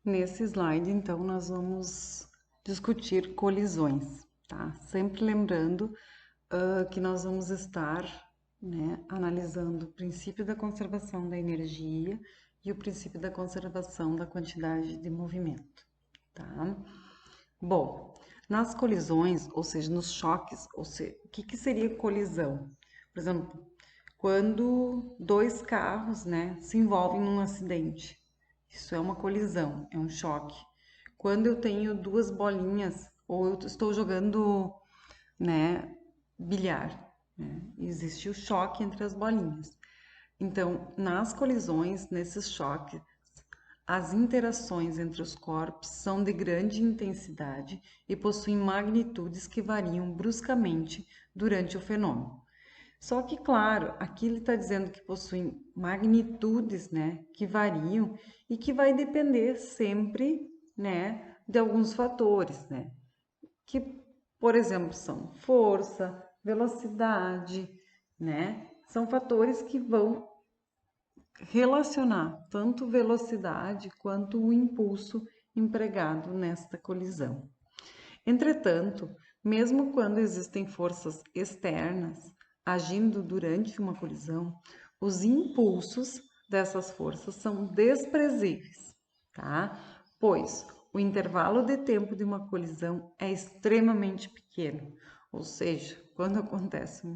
Nesse slide, então, nós vamos discutir colisões, tá? Sempre lembrando que nós vamos estar, né, analisando o princípio da conservação da energia e o princípio da conservação da quantidade de movimento, tá? Bom, nas colisões, ou seja, nos choques, ou seja, o que seria colisão? Por exemplo, quando dois carros, né, se envolvem num acidente. Isso é uma colisão, é um choque. Quando eu tenho duas bolinhas, ou eu estou jogando, né, bilhar, né, existe o choque entre as bolinhas. Então, nas colisões, nesses choques, as interações entre os corpos são de grande intensidade e possuem magnitudes que variam bruscamente durante o fenômeno. Só que, claro, aqui ele está dizendo que possuem magnitudes, né, que variam e que vai depender sempre, né, de alguns fatores, né, que, por exemplo, são força, velocidade, né, são fatores que vão relacionar tanto velocidade quanto o impulso empregado nesta colisão. Entretanto, mesmo quando existem forças externas agindo durante uma colisão, os impulsos dessas forças são desprezíveis, tá? Pois o intervalo de tempo de uma colisão é extremamente pequeno, ou seja, quando acontece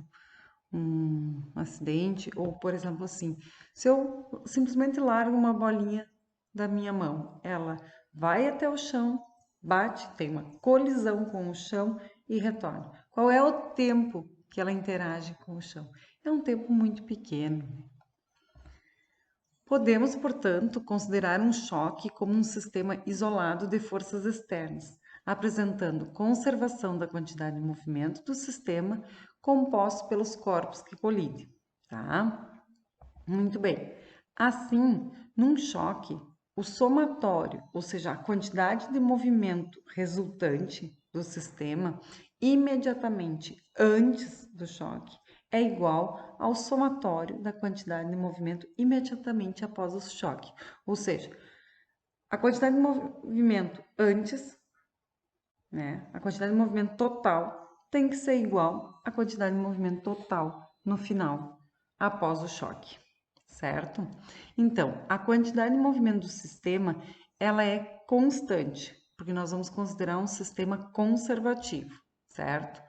um acidente, ou por exemplo assim, se eu simplesmente largo uma bolinha da minha mão, ela vai até o chão, bate, tem uma colisão com o chão e retorna. Qual é o tempo que ela interage com o chão? É um tempo muito pequeno. Podemos, portanto, considerar um choque como um sistema isolado de forças externas, apresentando conservação da quantidade de movimento do sistema composto pelos corpos que colidem, tá? Muito bem. Assim, num choque, o somatório, ou seja, a quantidade de movimento resultante do sistema imediatamente antes do choque é igual ao somatório da quantidade de movimento imediatamente após o choque. Ou seja, a quantidade de movimento antes, né, a quantidade de movimento total tem que ser igual à quantidade de movimento total no final, após o choque, certo? Então, a quantidade de movimento do sistema, ela é constante, porque nós vamos considerar um sistema conservativo, certo?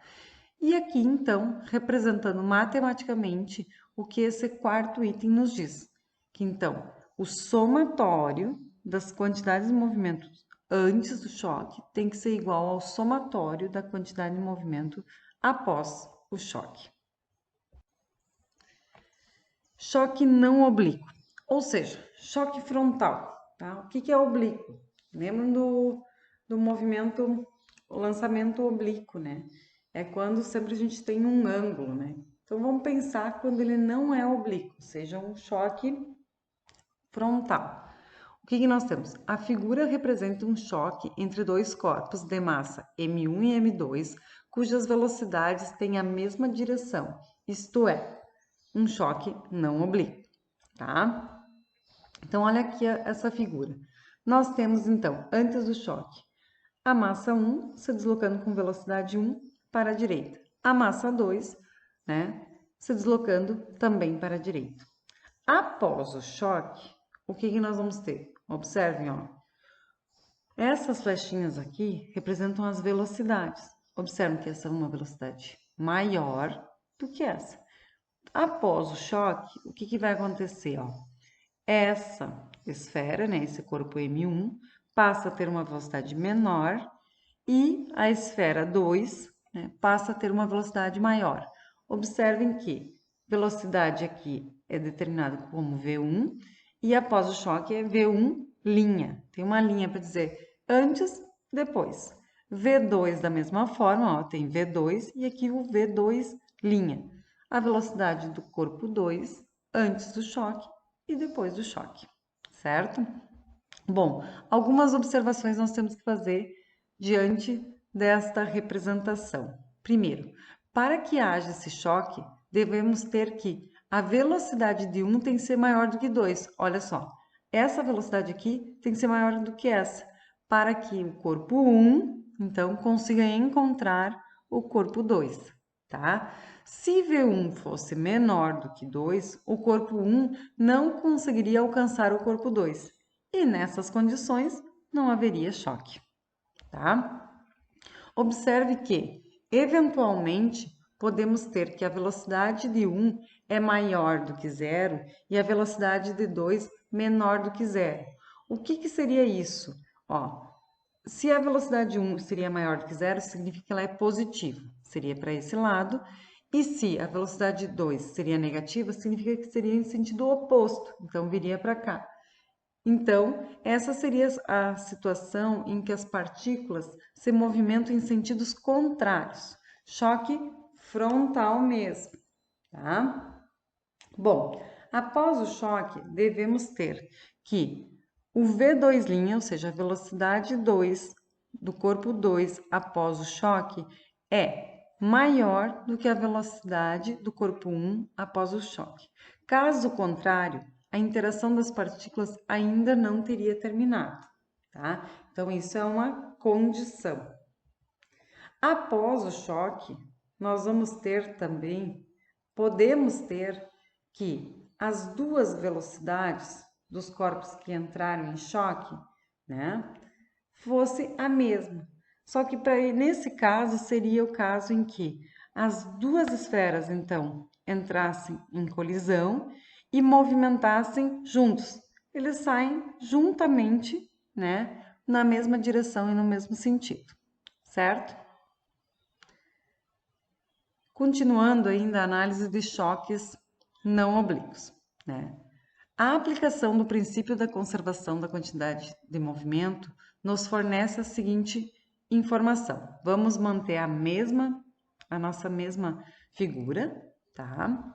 E aqui, então, representando matematicamente o que esse quarto item nos diz, que então, o somatório das quantidades de movimentos antes do choque tem que ser igual ao somatório da quantidade de movimento após o choque. Choque não oblíquo, ou seja, choque frontal. Tá? O que é oblíquo? Lembram do movimento, o lançamento oblíquo, né? É quando sempre a gente tem um ângulo, né? Então vamos pensar quando ele não é oblíquo, seja um choque frontal. O que nós temos? A figura representa um choque entre dois corpos de massa m1 e m2, cujas velocidades têm a mesma direção, isto é, um choque não oblíquo, tá? Então, olha aqui essa figura. Nós temos, então, antes do choque, a massa 1 se deslocando com velocidade 1 para a direita. A massa 2, né, se deslocando também para a direita. Após o choque, o que nós vamos ter? Observem, ó. Essas flechinhas aqui representam as velocidades. Observem que essa é uma velocidade maior do que essa. Após o choque, o que vai acontecer? Ó? Essa esfera, né, esse corpo M1, passa a ter uma velocidade menor e a esfera 2, né, passa a ter uma velocidade maior. Observem que velocidade aqui é determinada como V1 e após o choque é V1 linha. Tem uma linha para dizer antes, depois. V2 da mesma forma, ó, tem V2 e aqui o V2 linha. A velocidade do corpo 2 antes do choque e depois do choque, certo? Bom, algumas observações nós temos que fazer diante desta representação. Primeiro, para que haja esse choque, devemos ter que a velocidade de um tem que ser maior do que 2. Olha só, essa velocidade aqui tem que ser maior do que essa, para que o corpo 1, então, consiga encontrar o corpo 2, tá? Se V1 fosse menor do que 2, o corpo 1 não conseguiria alcançar o corpo 2. E nessas condições, não haveria choque, tá? Observe que, eventualmente, podemos ter que a velocidade de 1 é maior do que 0 e a velocidade de 2 menor do que 0. O que seria isso? Ó, se a velocidade de 1 seria maior do que 0, significa que ela é positiva, seria para esse lado. E se a velocidade de 2 seria negativa, significa que seria em sentido oposto, então viria para cá. Então, essa seria a situação em que as partículas se movimentam em sentidos contrários. Choque frontal mesmo, tá? Bom, após o choque, devemos ter que o V2', ou seja, a velocidade 2 do corpo 2 após o choque, é maior do que a velocidade do corpo 1 após o choque. Caso contrário, a interação das partículas ainda não teria terminado, tá? Então, isso é uma condição. Após o choque, nós vamos ter também, podemos ter que as duas velocidades dos corpos que entraram em choque, né, fosse a mesma. Só que nesse caso seria o caso em que as duas esferas, então, entrassem em colisão e movimentassem juntos. Eles saem juntamente, né, na mesma direção e no mesmo sentido, certo? Continuando ainda a análise de choques não oblíquos, né? A aplicação do princípio da conservação da quantidade de movimento nos fornece a seguinte informação. Vamos manter a nossa mesma figura, tá?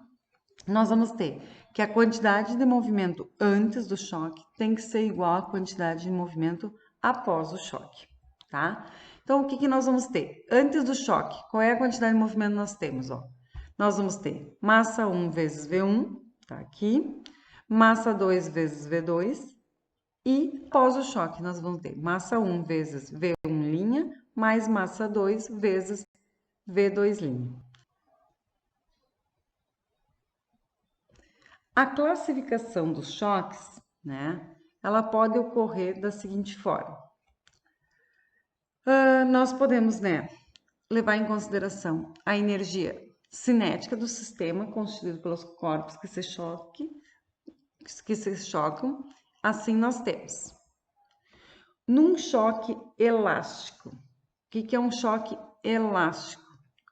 Nós vamos ter que a quantidade de movimento antes do choque tem que ser igual à quantidade de movimento após o choque, tá? Então, o que nós vamos ter? Antes do choque, qual é a quantidade de movimento que nós temos, ó? Nós vamos ter massa 1 vezes V1, tá aqui, massa 2 vezes V2, e pós o choque, nós vamos ter massa 1 vezes V1', mais massa 2 vezes V2'. A classificação dos choques, né, ela pode ocorrer da seguinte forma. Nós podemos, né, levar em consideração a energia cinética do sistema constituído pelos corpos que se chocam. Assim nós temos. Num choque elástico. O que é um choque elástico?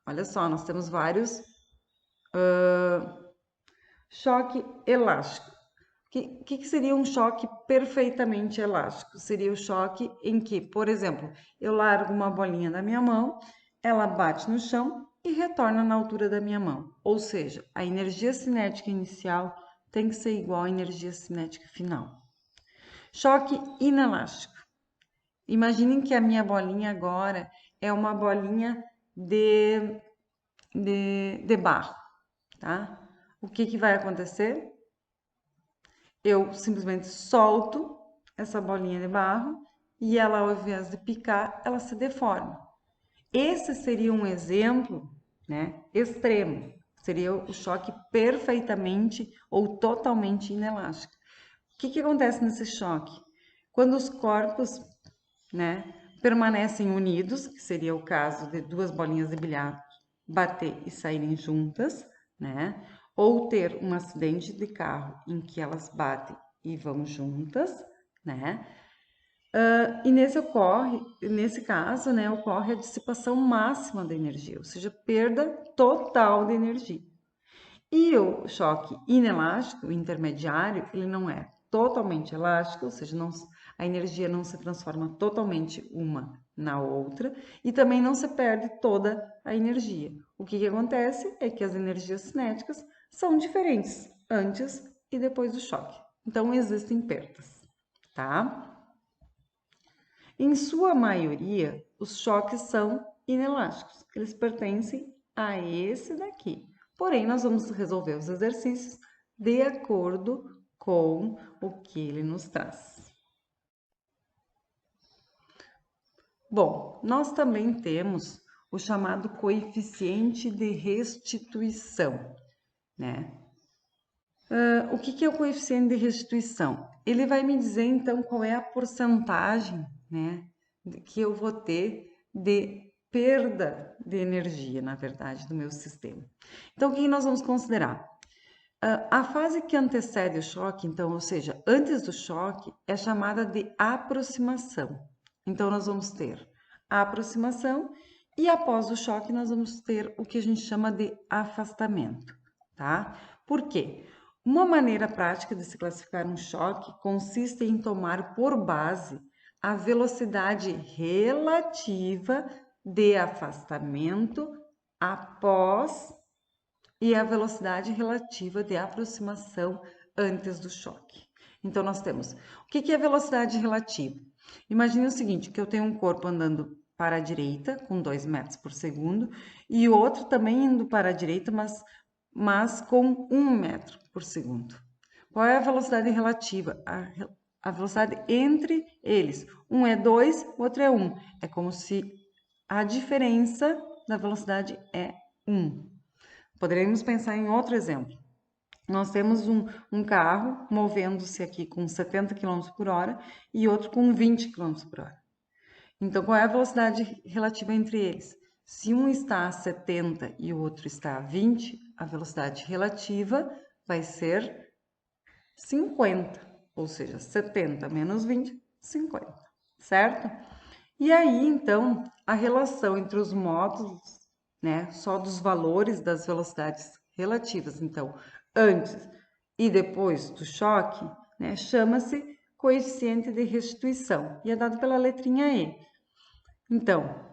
Olha só, nós temos vários choque elástico. O que seria um choque perfeitamente elástico? Seria o choque em que, por exemplo, eu largo uma bolinha da minha mão, ela bate no chão e retorna na altura da minha mão. Ou seja, a energia cinética inicial tem que ser igual à energia cinética final. Choque inelástico. Imaginem que a minha bolinha agora é uma bolinha de barro, tá? O que vai acontecer? Eu simplesmente solto essa bolinha de barro e ela, ao invés de picar, ela se deforma. Esse seria um exemplo, né, extremo. Seria o choque perfeitamente ou totalmente inelástico. O que acontece nesse choque? Quando os corpos, né, permanecem unidos, que seria o caso de duas bolinhas de bilhar bater e saírem juntas, né? Ou ter um acidente de carro em que elas batem e vão juntas, né? E nesse caso, né, ocorre a dissipação máxima da energia, ou seja, perda total de energia. E o choque inelástico, o intermediário, ele não é totalmente elástico, ou seja, a energia não se transforma totalmente uma na outra e também não se perde toda a energia. O que acontece é que as energias cinéticas são diferentes antes e depois do choque. Então, existem perdas, tá? Em sua maioria, os choques são inelásticos. Eles pertencem a esse daqui. Porém, nós vamos resolver os exercícios de acordo com o que ele nos traz. Bom, nós também temos o chamado coeficiente de restituição, né? O que é o coeficiente de restituição? Ele vai me dizer, então, qual é a porcentagem, né, que eu vou ter de perda de energia, na verdade, do meu sistema. Então, o que nós vamos considerar? A fase que antecede o choque, então, ou seja, antes do choque, é chamada de aproximação. Então, nós vamos ter a aproximação e após o choque nós vamos ter o que a gente chama de afastamento, tá? Por quê? Uma maneira prática de se classificar um choque consiste em tomar por base a velocidade relativa de afastamento após e a velocidade relativa de aproximação antes do choque. Então, nós temos, o que é velocidade relativa? Imagine o seguinte, que eu tenho um corpo andando para a direita, com 2 metros por segundo, e outro também indo para a direita, mas com 1 metro por segundo. Qual é a velocidade relativa? A velocidade entre eles. Um é 2, o outro é 1. É como se a diferença da velocidade é 1. Poderíamos pensar em outro exemplo. Nós temos um carro movendo-se aqui com 70 km por hora e outro com 20 km por hora. Então, qual é a velocidade relativa entre eles? Se um está a 70 e o outro está a 20, a velocidade relativa vai ser 50, ou seja, 70 menos 20, 50, certo? E aí, então, a relação entre os módulos, né, só dos valores das velocidades relativas, então, antes e depois do choque, né, chama-se coeficiente de restituição e é dado pela letrinha E. Então,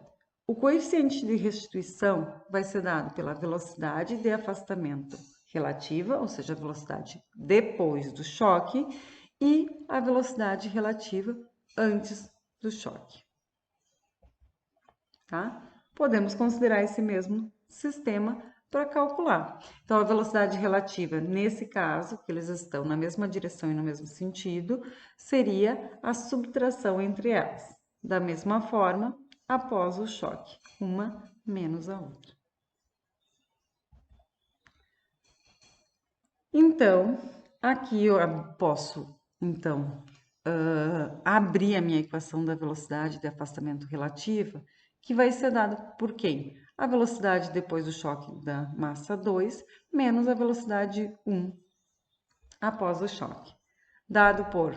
o coeficiente de restituição vai ser dado pela velocidade de afastamento relativa, ou seja, a velocidade depois do choque, e a velocidade relativa antes do choque. Tá? Podemos considerar esse mesmo sistema para calcular. Então, a velocidade relativa, nesse caso, que eles estão na mesma direção e no mesmo sentido, seria a subtração entre elas. Da mesma forma, após o choque, uma menos a outra. Então, aqui eu posso, então, abrir a minha equação da velocidade de afastamento relativa, que vai ser dada por quem? A velocidade depois do choque da massa 2, menos a velocidade 1 após o choque. Dado por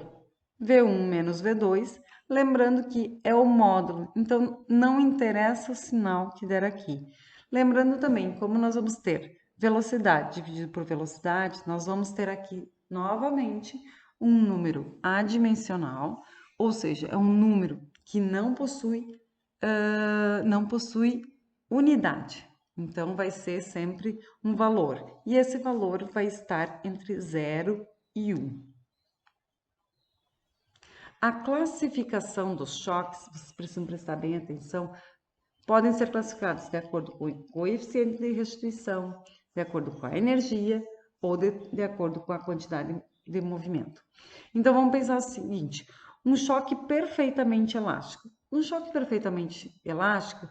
V1 menos V2, lembrando que é o módulo, então não interessa o sinal que der aqui. Lembrando também, como nós vamos ter velocidade dividido por velocidade, nós vamos ter aqui novamente um número adimensional, ou seja, é um número que não possui unidade. Então, vai ser sempre um valor. E esse valor vai estar entre 0 e 1. A classificação dos choques, vocês precisam prestar bem atenção, podem ser classificados de acordo com o coeficiente de restituição, de acordo com a energia ou de acordo com a quantidade de movimento. Então, vamos pensar o seguinte, um choque perfeitamente elástico. Um choque perfeitamente elástico,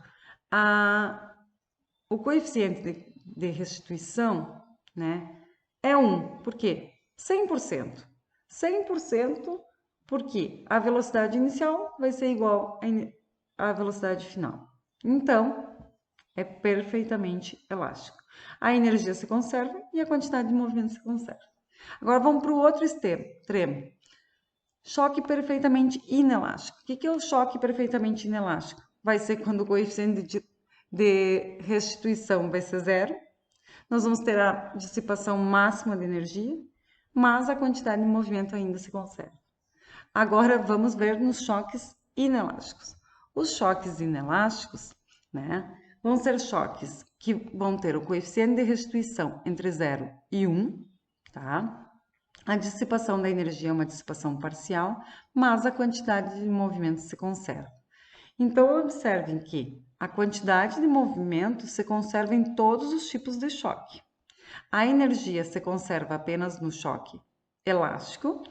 o coeficiente de restituição, né, é 1. Por quê? 100%. 100% porque a velocidade inicial vai ser igual à velocidade final. Então, é perfeitamente elástico. A energia se conserva e a quantidade de movimento se conserva. Agora, vamos para o outro extremo. Choque perfeitamente inelástico. O que é o choque perfeitamente inelástico? Vai ser quando o coeficiente de restituição vai ser 0. Nós vamos ter a dissipação máxima de energia, mas a quantidade de movimento ainda se conserva. Agora, vamos ver nos choques inelásticos. Os choques inelásticos, né, vão ser choques que vão ter o coeficiente de restituição entre 0 e 1, tá? A dissipação da energia é uma dissipação parcial, mas a quantidade de movimento se conserva. Então, observem que a quantidade de movimento se conserva em todos os tipos de choque. A energia se conserva apenas no choque elástico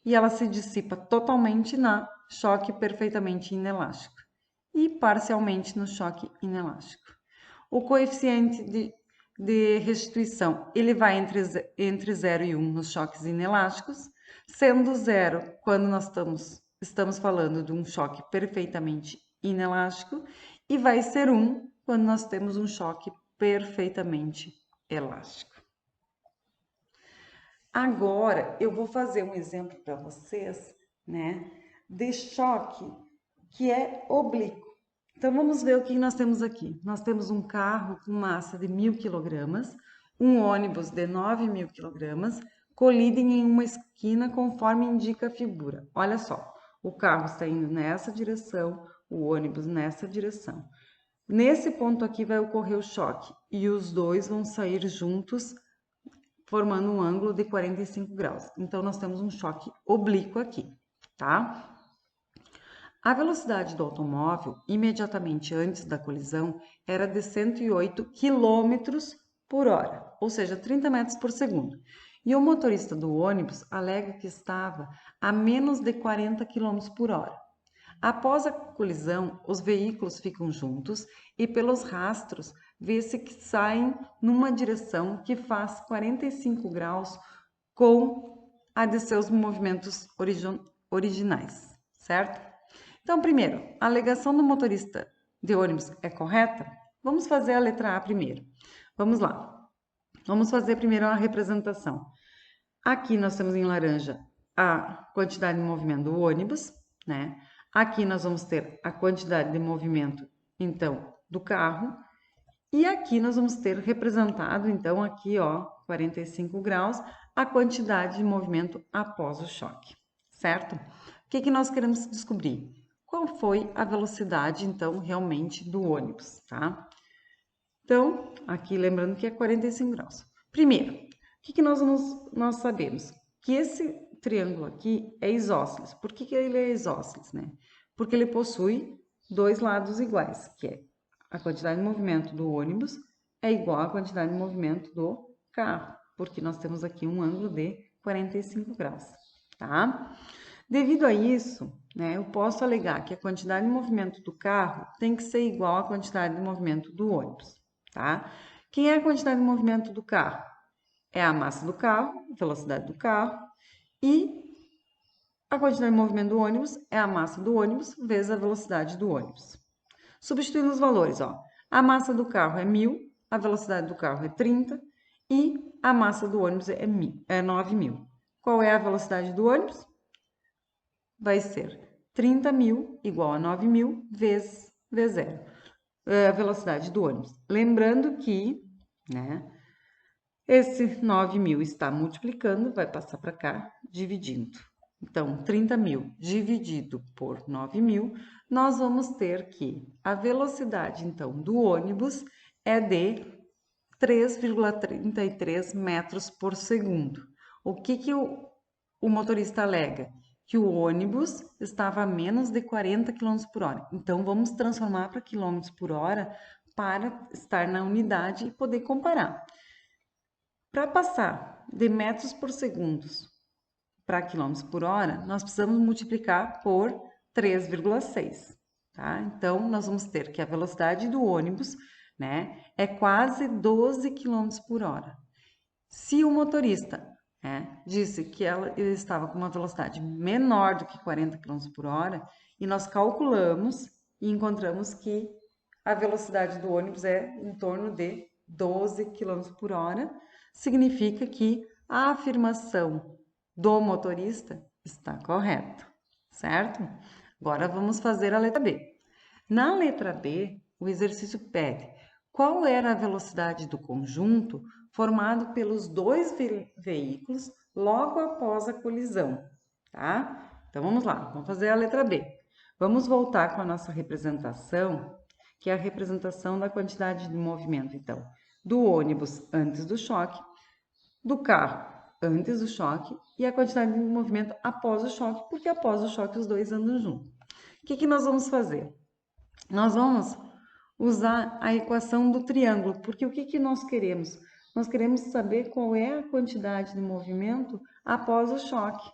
e ela se dissipa totalmente na choque perfeitamente inelástico e parcialmente no choque inelástico. O coeficiente de restituição, ele vai entre 0 e 1 nos choques inelásticos, sendo 0 quando nós estamos falando de um choque perfeitamente inelástico e vai ser 1 quando nós temos um choque perfeitamente elástico. Agora, eu vou fazer um exemplo para vocês, né, de choque que é oblíquo. Então, vamos ver o que nós temos aqui. Nós temos um carro com massa de 1.000 kg, um ônibus de 9.000 kg, colidem em uma esquina conforme indica a figura. Olha só, o carro está indo nessa direção, o ônibus nessa direção. Nesse ponto aqui vai ocorrer o choque e os dois vão sair juntos, formando um ângulo de 45 graus. Então, nós temos um choque oblíquo aqui, tá? A velocidade do automóvel, imediatamente antes da colisão, era de 108 km por hora, ou seja, 30 metros por segundo. E o motorista do ônibus alega que estava a menos de 40 km por hora. Após a colisão, os veículos ficam juntos e pelos rastros vê-se que saem numa direção que faz 45 graus com a de seus movimentos originais, certo? Então, primeiro, a alegação do motorista de ônibus é correta? Vamos fazer a letra A primeiro. Vamos lá. Vamos fazer primeiro a representação. Aqui nós temos em laranja a quantidade de movimento do ônibus, né? Aqui nós vamos ter a quantidade de movimento, então, do carro. E aqui nós vamos ter representado, então, aqui, ó, 45 graus, a quantidade de movimento após o choque, certo? O que nós queremos descobrir? Qual foi a velocidade, então, realmente do ônibus, tá? Então, aqui lembrando que é 45 graus. Primeiro, o que nós sabemos? Que esse triângulo aqui é isósceles. Por que ele é isósceles, né? Porque ele possui dois lados iguais, que é a quantidade de movimento do ônibus é igual à quantidade de movimento do carro, porque nós temos aqui um ângulo de 45 graus, tá? Devido a isso, né, eu posso alegar que a quantidade de movimento do carro tem que ser igual à quantidade de movimento do ônibus, tá? Quem é a quantidade de movimento do carro? É a massa do carro, a velocidade do carro, e a quantidade de movimento do ônibus é a massa do ônibus vezes a velocidade do ônibus. Substituindo os valores, ó, a massa do carro é 1.000, a velocidade do carro é 30 e a massa do ônibus é 9.000. Qual é a velocidade do ônibus? Vai ser 30.000 igual a 9.000 vezes V0, a velocidade do ônibus. Lembrando que, né, esse 9.000 está multiplicando, vai passar para cá, dividindo. Então, 30.000 dividido por 9.000, nós vamos ter que a velocidade, então, do ônibus é de 3,33 metros por segundo. O que o motorista alega? Que o ônibus estava a menos de 40 km por hora. Então, vamos transformar para km por hora para estar na unidade e poder comparar. Para passar de metros por segundo para km por hora, nós precisamos multiplicar por 3,6, tá? Então, nós vamos ter que a velocidade do ônibus, né, é quase 12 km por hora. Se o motorista, né, disse que ele estava com uma velocidade menor do que 40 km por hora, e nós calculamos e encontramos que a velocidade do ônibus é em torno de 12 km por hora, significa que a afirmação do motorista está correta, certo? Agora vamos fazer a letra B. Na letra B, o exercício pede qual era a velocidade do conjunto formado pelos dois veículos logo após a colisão, tá? Então vamos lá, vamos fazer a letra B. Vamos voltar com a nossa representação, que é a representação da quantidade de movimento, então, do ônibus antes do choque, do carro antes do choque e a quantidade de movimento após o choque, porque após o choque os dois andam juntos. O que nós vamos fazer? Nós vamos usar a equação do triângulo, porque o que nós queremos? Nós queremos saber qual é a quantidade de movimento após o choque.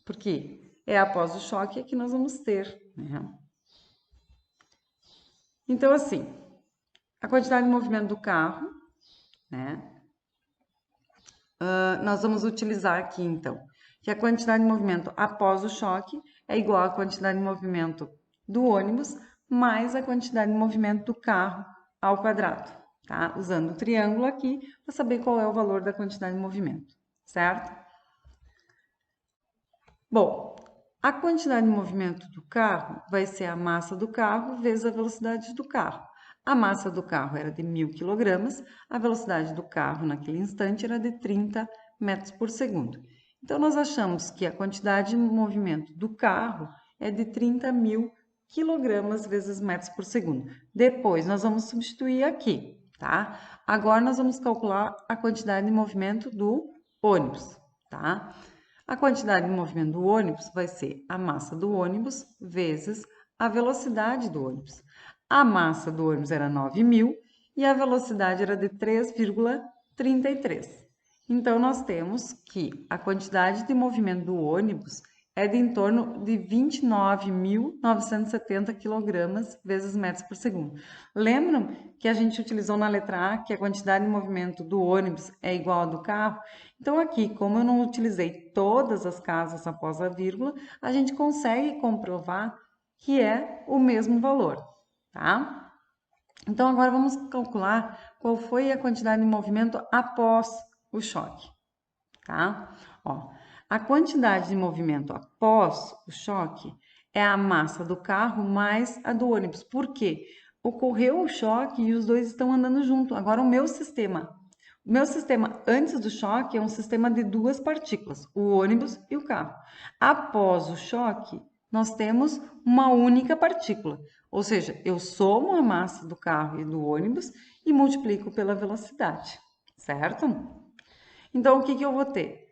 porque é após o choque que nós vamos ter, né? Então, assim, a quantidade de movimento do carro, né? Nós vamos utilizar aqui, então, que a quantidade de movimento após o choque é igual à quantidade de movimento do ônibus mais a quantidade de movimento do carro ao quadrado, tá? Usando o triângulo aqui para saber qual é o valor da quantidade de movimento, certo? Bom, a quantidade de movimento do carro vai ser a massa do carro vezes a velocidade do carro. A massa do carro era de 1.000 kg, a velocidade do carro naquele instante era de 30 metros por segundo. Então, nós achamos que a quantidade de movimento do carro é de 30.000 kg vezes metros por segundo. Depois, nós vamos substituir aqui, tá? Agora, nós vamos calcular a quantidade de movimento do ônibus, tá? A quantidade de movimento do ônibus vai ser a massa do ônibus vezes a velocidade do ônibus. A massa do ônibus era 9.000 e a velocidade era de 3,33. Então, nós temos que a quantidade de movimento do ônibus é de em torno de 29.970 kg vezes metros por segundo. Lembram que a gente utilizou na letra A que a quantidade de movimento do ônibus é igual à do carro? Então, aqui, como eu não utilizei todas as casas após a vírgula, a gente consegue comprovar que é o mesmo valor, tá? Então, agora vamos calcular qual foi a quantidade de movimento após o choque, tá? Ó, a quantidade de movimento após o choque é a massa do carro mais a do ônibus. Por quê? Ocorreu o choque e os dois estão andando junto. Agora, o meu sistema antes do choque é um sistema de duas partículas, o ônibus e o carro. Após o choque, nós temos uma única partícula, ou seja, eu somo a massa do carro e do ônibus e multiplico pela velocidade, certo? Então, o que eu vou ter?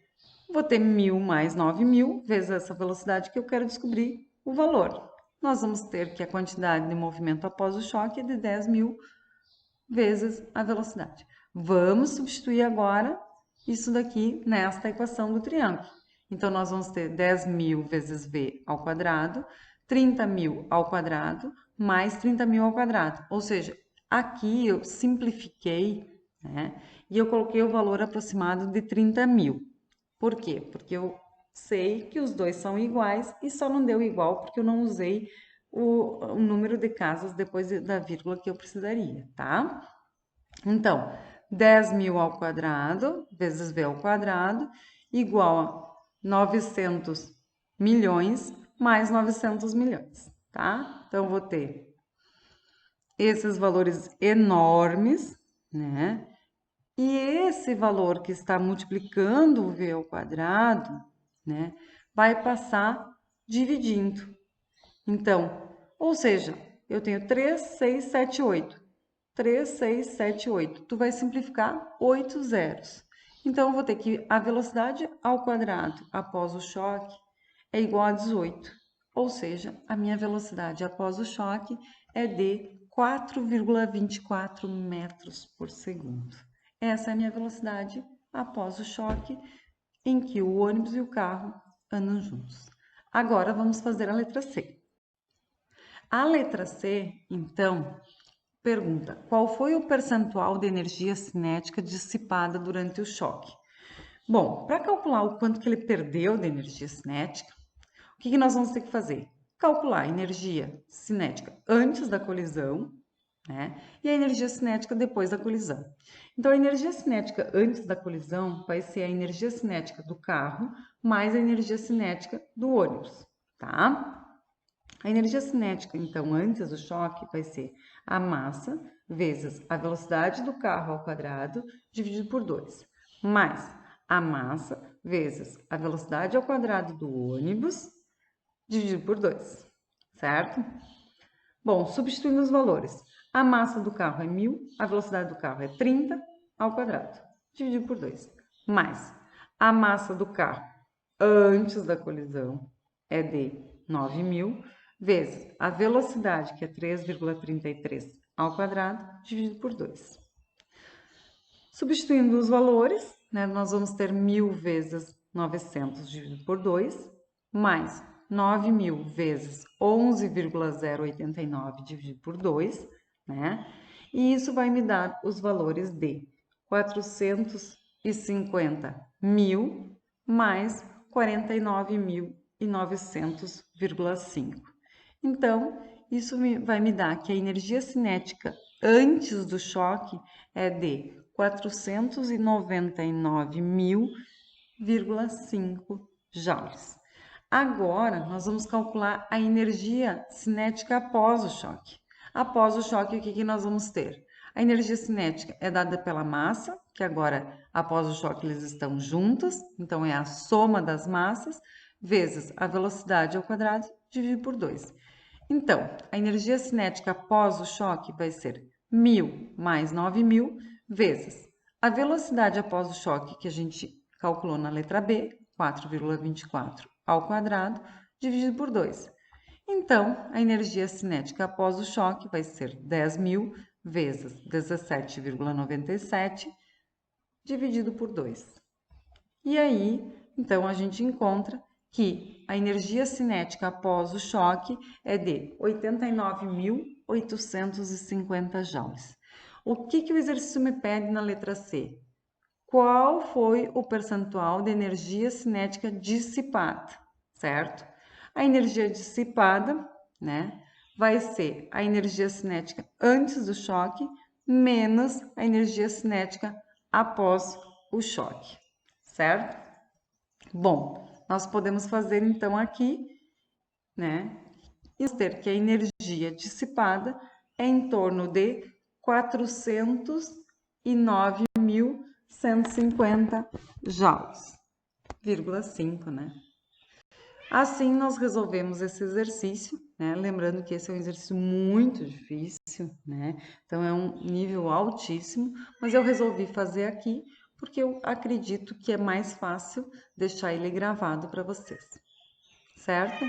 Vou ter 1.000 mais 9.000 vezes essa velocidade que eu quero descobrir o valor. Nós vamos ter que a quantidade de movimento após o choque é de 10.000 vezes a velocidade. Vamos substituir agora isso daqui nesta equação do triângulo. Então, nós vamos ter 10.000 vezes v ao quadrado, 30.000 ao quadrado, mais 30.000 ao quadrado. Ou seja, aqui eu simplifiquei, né? E eu coloquei o valor aproximado de 30.000. Por quê? Porque eu sei que os dois são iguais e só não deu igual porque eu não usei o número de casas depois da vírgula que eu precisaria, tá? Então, 10.000 ao quadrado vezes v ao quadrado igual a 900 milhões mais 900 milhões, tá? Então, vou ter esses valores enormes, né? E esse valor que está multiplicando o v ao quadrado, né, vai passar dividindo. Então, ou seja, eu tenho 3, 6, 7, 8. 3, 6, 7, 8. Tu vai simplificar 8 zeros. Então, eu vou ter que a velocidade ao quadrado após o choque é igual a 18. Ou seja, a minha velocidade após o choque é de 4,24 metros por segundo. Essa é a minha velocidade após o choque em que o ônibus e o carro andam juntos. Agora, vamos fazer a letra C. A letra C, então, pergunta: qual foi o percentual de energia cinética dissipada durante o choque? Bom, para calcular o quanto que ele perdeu de energia cinética, o que nós vamos ter que fazer? Calcular a energia cinética antes da colisão, né? E a energia cinética depois da colisão. Então, a energia cinética antes da colisão vai ser a energia cinética do carro mais a energia cinética do ônibus, tá? A energia cinética, então, antes do choque, vai ser a massa vezes a velocidade do carro ao quadrado dividido por 2, mais a massa vezes a velocidade ao quadrado do ônibus dividido por 2, certo? Bom, substituindo os valores. A massa do carro é 1.000, a velocidade do carro é 30 ao quadrado, dividido por 2, mais a massa do carro antes da colisão é de 9.000, vezes a velocidade, que é 3,33 ao quadrado, dividido por 2. Substituindo os valores, né, nós vamos ter 1.000 vezes 900 dividido por 2, mais 9.000 vezes 11,089 dividido por 2, né? E isso vai me dar os valores de 450.000 mais 49.900,5. Então, isso vai me dar que a energia cinética antes do choque é de 499.000,5 joules. Agora, nós vamos calcular a energia cinética após o choque. Após o choque, o que nós vamos ter? A energia cinética é dada pela massa, que agora, após o choque, eles estão juntas, então é a soma das massas, vezes a velocidade ao quadrado, dividido por 2. Então, a energia cinética após o choque vai ser 1.000 mais 9.000 vezes a velocidade após o choque, que a gente calculou na letra B, 4,24 ao quadrado, dividido por 2. Então, a energia cinética após o choque vai ser 10.000 vezes 17,97 dividido por 2. E aí, então, a gente encontra que a energia cinética após o choque é de 89.850 joules. O que o exercício me pede na letra C? Qual foi o percentual de energia cinética dissipada, certo? A energia dissipada, né, vai ser a energia cinética antes do choque menos a energia cinética após o choque, certo? Bom, nós podemos fazer então aqui, né, ter que a energia dissipada é em torno de 409.150 joules, 5, né? Assim, nós resolvemos esse exercício, né? Lembrando que esse é um exercício muito difícil, né? Então, é um nível altíssimo, mas eu resolvi fazer aqui porque eu acredito que é mais fácil deixar ele gravado para vocês, certo?